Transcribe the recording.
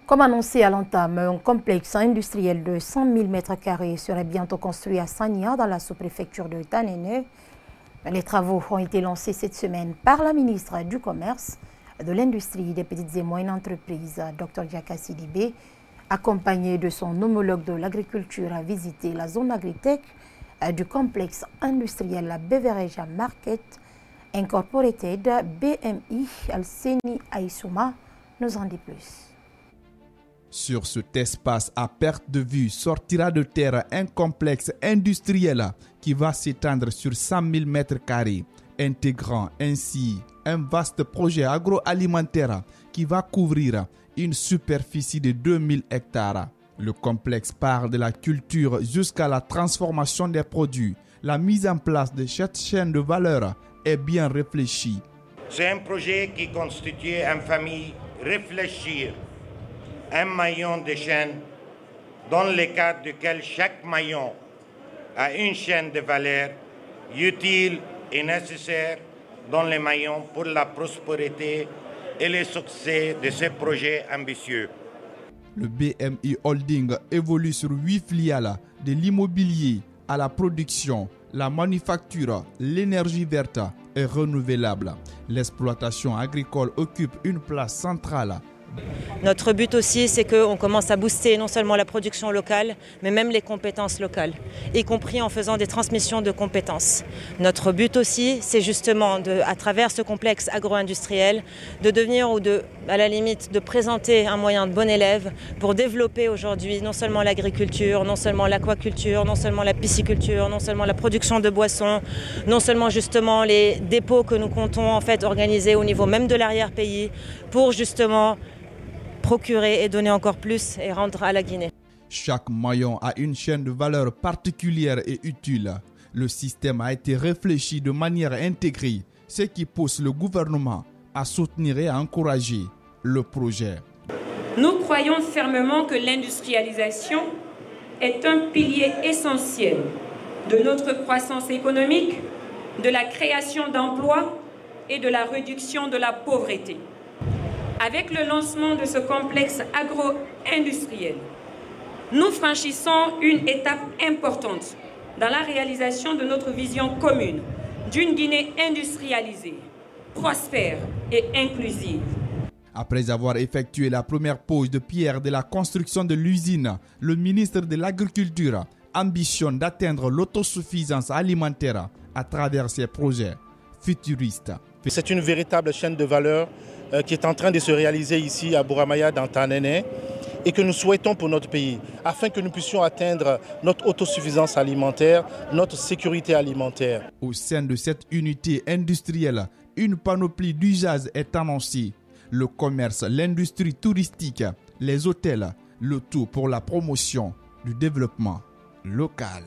Comme annoncé à l'entame, un complexe industriel de 100 000 m² serait bientôt construit à Sanya, dans la sous-préfecture de Tanene. Les travaux ont été lancés cette semaine par la ministre du Commerce, de l'Industrie, des petites et moyennes entreprises, Dr Diaka Sidibé, accompagné de son homologue de l'agriculture, a visité la zone agritech du complexe industriel Beverage Market Incorporated, BMI. Alseni Aïsouma nous en dit plus. Sur cet espace à perte de vue sortira de terre un complexe industriel qui va s'étendre sur 100 000 m², intégrant ainsi un vaste projet agroalimentaire qui va couvrir une superficie de 2000 hectares. Le complexe part de la culture jusqu'à la transformation des produits. La mise en place de cette chaîne de valeur est bien réfléchie. C'est un projet qui constitue une famille réfléchie, un maillon de chaîne dans le cadre duquel chaque maillon a une chaîne de valeur utile et nécessaire dans les maillons pour la prospérité et le succès de ce projet ambitieux. Le BMI Holding évolue sur 8 filiales, de l'immobilier à la production, la manufacture, l'énergie verte et renouvelable. L'exploitation agricole occupe une place centrale. Notre but aussi, c'est qu'on commence à booster non seulement la production locale, mais même les compétences locales, y compris en faisant des transmissions de compétences. Notre but aussi, c'est justement, à travers ce complexe agro-industriel, de devenir ou à la limite, de présenter un moyen de bon élève pour développer aujourd'hui non seulement l'agriculture, non seulement l'aquaculture, non seulement la pisciculture, non seulement la production de boissons, non seulement justement les dépôts que nous comptons en fait organiser au niveau même de l'arrière-pays pour justement procurer et donner encore plus et rendre à la Guinée. Chaque maillon a une chaîne de valeur particulière et utile. Le système a été réfléchi de manière intégrée, ce qui pousse le gouvernement à soutenir et à encourager le projet. Nous croyons fermement que l'industrialisation est un pilier essentiel de notre croissance économique, de la création d'emplois et de la réduction de la pauvreté. Avec le lancement de ce complexe agro-industriel, nous franchissons une étape importante dans la réalisation de notre vision commune d'une Guinée industrialisée, prospère et inclusive. Après avoir effectué la première pose de pierre de la construction de l'usine, le ministre de l'Agriculture ambitionne d'atteindre l'autosuffisance alimentaire à travers ses projets futuristes. C'est une véritable chaîne de valeur qui est en train de se réaliser ici à Bouramaya dans Tanene et que nous souhaitons pour notre pays, afin que nous puissions atteindre notre autosuffisance alimentaire, notre sécurité alimentaire. Au sein de cette unité industrielle, une panoplie d'usages est annoncée. Le commerce, l'industrie touristique, les hôtels, le tout pour la promotion du développement local.